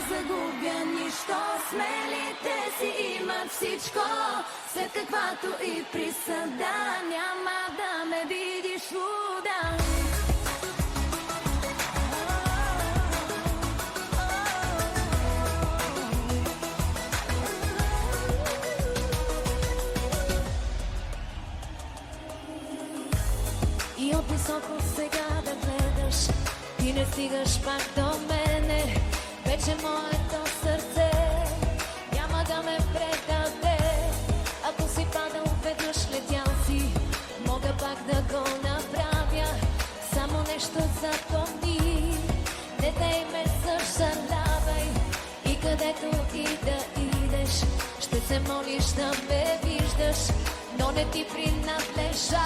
загубя нищо. Смелите си имат всичко, след каквато и присъда няма да ме видиш луда. И от високо сега да гледаш, ти не стигаш пак до мене. Вече моето сърце няма да ме предаде. Ако си падал веднъж, летял си, мога пак да го направя. Само нещо запомни, не дей ме съжалявай. И където и да идеш, ще се молиш да ме виждаш, но не ти принадлежа.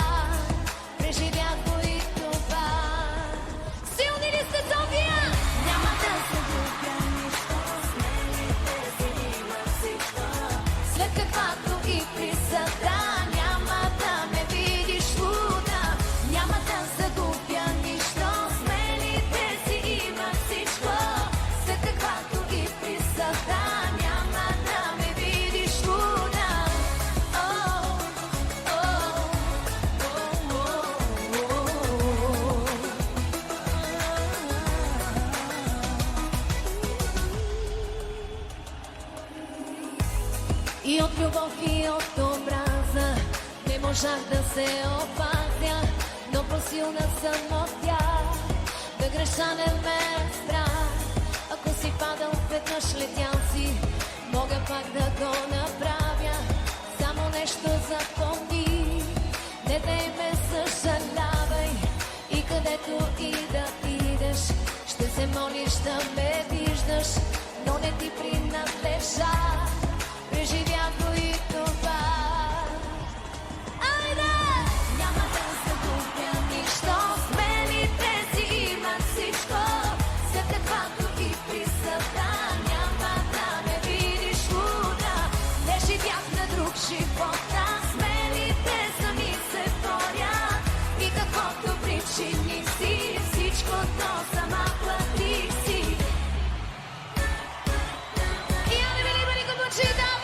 Преживях го и това. Силни ли сте, София? Няма да загубя нищо, смелите си имат всичко, след каквато и присъда няма да ме видиш луда. Няма да загубя нищо, смелите си имат всичко, след каквато и присъда няма да ме видиш луда. И от любов и от омраза не можах да се опазя, но по-силна съм от тях. Да греша не ме е страх. Ако си падал веднъж, летял си, мога пак да го направя. Само нещо запомни, не дей ме съжалявай. И където и да идеш, ще се молиш да ме виждаш, но не ти принадлежа. Преживях го и това. Айде! Няма да загубя нищо, смелите си имат всичко, след каквато и присъда няма да ме видиш луда. Не живях на друг живот, смелите сами се борят. И каквото причини си, всичкото сама плати си. И али били били купучи да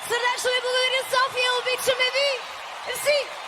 Сърдечно ви благодаря, София, обичаме ви! Мерси!